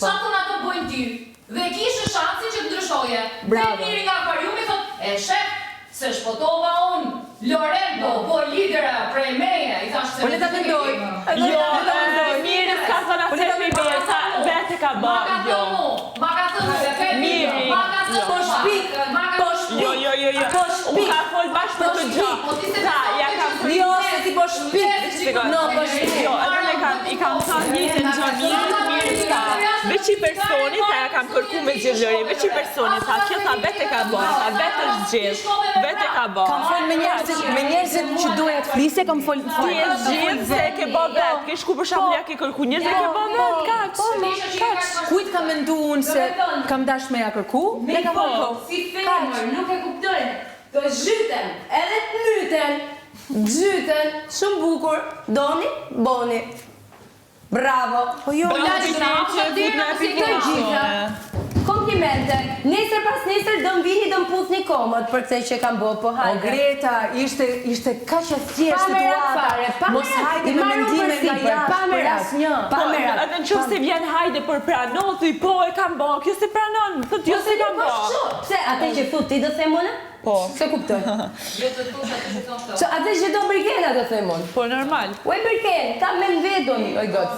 Qa të nga të bojnë ty? Dhe kishe shansi që të ndryshoje. Dhe njëri nga akvariumi thot, shef, se shpotova unë, Lorendo, po lidera prej meje, i thash se... Po le ta mendoj. Mirë, s'ka thona se mi bërë, sa vete ka bërë, jo. Ma ka thënë se femi, ma ka thënë Po shpik, po shpik. Jo. Unë ka folë bashkë për të gjë. Jo, se ti po shpik. No, po shpik. Jo, edhe i kam thënë një të gjë mirë s'ka. Veç i personi, ta ja kam kërku me gjëllëri, veç i personi, ta kjo ta vete ka bërë, ta vete është gjithë, vete ka bërë. Kam folë me njerëzit që duhet të flisje, kam folë... Ti e gjithë se ke bërë vetë, ke shku për shambull ja ke kërku njërë dhe ke bërë vetë, kaq. Kujt kam mendu unë se kam dash me ja kërku? Ne kam kërku. Si femër, nuk e kuptojnë. Të zhyten, edhe të myten. Zhyten, shumë bukur. Doni, boni. Bravo. Po jo, Komplimente. Nesër pas nesër dëm vini dëm put një komët për këtë që kam bërë, po O hajde. Greta, ishte kaq e thjeshtë situata. Mos hajde me mendime nga jashtë për asnjë. Edhe në qëfë se vjen hajde për pranon, thuj po e kam bërë, kjo se pranon, thët jo se kam bërë. Pse, atë që thut ti do them unë? Po. Se kuptoj. Jo të tush atë që thonë këto. Që atë që do Birkena do them unë. Po normal. Oj Birken, kam me në vedoni, oj gocë.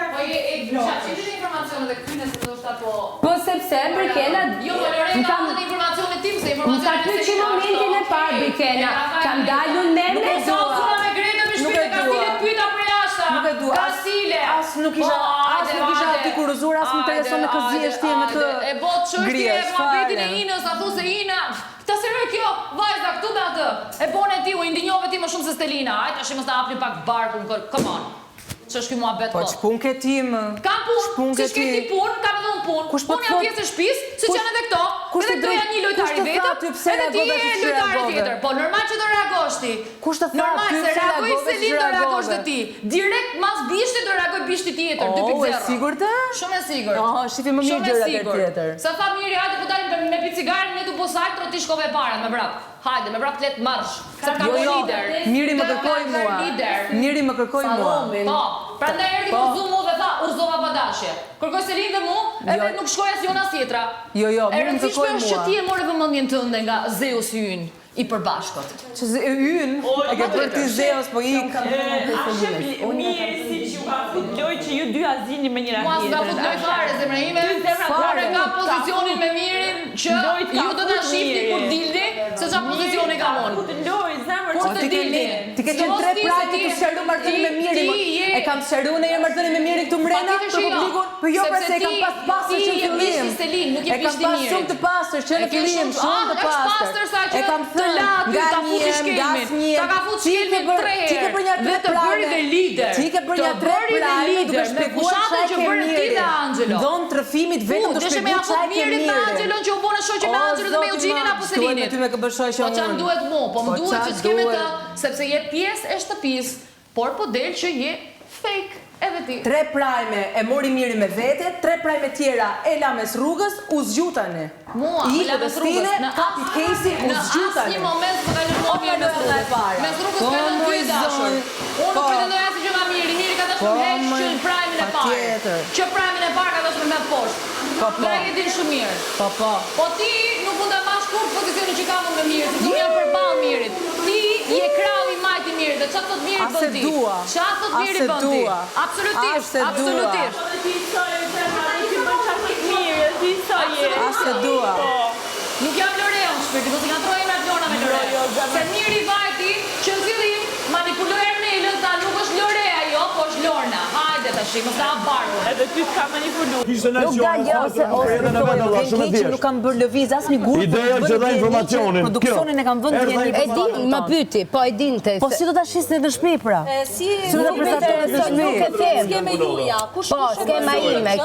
Po që ishte informacionet dhe këtyne se të është ato... Po sepse Birkena... Jo, po Lorena, atë në informacionet tim, se Më ka informacionet... pyet që momentin e parë Birkena, kam dalur me Nuk e dua. me Greta me shpite, ka stile të pyta për jashta. Nuk e dua. Ka stile. As nuk isha aty kuruzur, as më intereson në këzjeshtje me të E bot çështje grijes, e mohabetin e fare. Inës, a thu se Ina... Ta serve kjo, vajza, këtu me atë. E bone ti, u indinjove ti më shumë se Stelina. Ajt, ashtë mos ta hapni pak barkun, come on. Që është kjo muhabet Po kot. ç'pun ke ti më? Kam punë, si shke ti punë, kam edhe unë punë. Kush po Unë të jam thot- pjesë e shtëpisë, si që janë edhe këto. Kush Edhe të këto janë një lojtari kush të tha ty vetëm, pse edhe ti reagove je si që lojtari reagove? tjetër. Po normal që do reagosh ti. Kush të tha Normal ty se pse reagoj reagove se si lindo reagosh reagove? dhe ti. Direkt mas bishti do reagoj bishti tjetër, O, 2.0. e sigurt e? Shumë e sigurt. Aha, shifi më mirë Shumë e gjërat e sigurt. tjetër. Sa tha miri, hajde po dalim me picigarin, ne du posajt, tro ti shkove para, me vrap. Hajde, me vrap let marsh. Se ka po lider. Miri më kërkoj Ka mua. lider. Miri më kërkoj mua. Po, prandaj erdhi kurzu mu dhe tha, urzova pa dashje. Kërkoj Selin dhe mu, edhe nuk shkoj as jona si tjetra. Jo, E Miri më rëndësishme kërkoj është që mua. ti e more vëmendjen tënde nga Zeus ynë i përbashkët. Që yn, e ke bërë ti Zeus, po ik. Mirë si që ka fut loj që ju dy azini me njëra Mua s'ka fut loj fare, zemra ime, fare nga pozicionin me mirin që ju do të shifni kur dilni, se qa pozicioni ka unë. Loj, zemër Kur që të dilni. Ti ke qenë tre prajti të sqaru martënin me Mirin. E kam sqaru në një martënin me Mirin këtu mrena për publikun, po jo pra se e kam pas pastër që në fillim. E kam pas shumë të pastër që në fillim, shumë të pastër. E kam thënë nga një, ta ka fut shkelmin 3 herë. Ti ke për një dhe të bëri dhe lider. Ti ke për një tre prajme duke me shpjeguar fushatën çfarë që ke bërë ti dhe Angelo. Don trëfimit vetëm të Deshe me shpjeguar ja fut çfarë ke Mirin me Angelon që u bone shoqe me Angelo dhe me Euginin apo Selinit. Ty me ke bërë shoqe Po çam unë. duhet mu, po më Po duhet qa që të kemi duhet? të, sepse je pjesë e shtëpisë, por po del që je fake edhe ti. Tre prajme e mori Miri me vete, tre prajme tjera e la mes rrugës, u zgjutani. Mua, I la mes rrugës, kapi kesi, u në zgjutani. asnjë moment më ka lënë Miri mes rrugës. Mes rrugës ka lënë dy dashur. Unë nuk pretendoj as që ma Miri ka dashur heq që prajmin e parë. patjetër. Që prajmin e parë ka dashur me poshtë. Po. Pra e din shumë mirë. Po. Po ti nuk mund ta mash kur pozicionin që kam unë me Mirin, se unë jam përballë Mirit. Ti je krau i majt i Mirit, dhe çfarë thot Miri bën ti? Çfarë thot Miri bën ti? Absolutisht, absolutisht. ti soj e zemër, ti bën qatë mirë, ti soj e. As se dua. Nuk jam Lorea unë shpirti, mos i nga trojë emrat Lorna me Lorea. Se Miri vajti që në fillim manipuloj Ernelën, tha nuk është Lorea jo, po është Lorna. Hajde tash, mos ta hap barkun. Edhe ty s'ka manipulu. Nuk dalë ose nuk kam bërë lëviz as një grup. Ideja që dha informacionin. Produksionin e kam vënë të një. E din, më pyti, po e dinte. Po si do ta shisni në shtëpi pra? Si do ta prezantohet në shtëpi? nuk e them. Skema juja, kush Po, skema ime.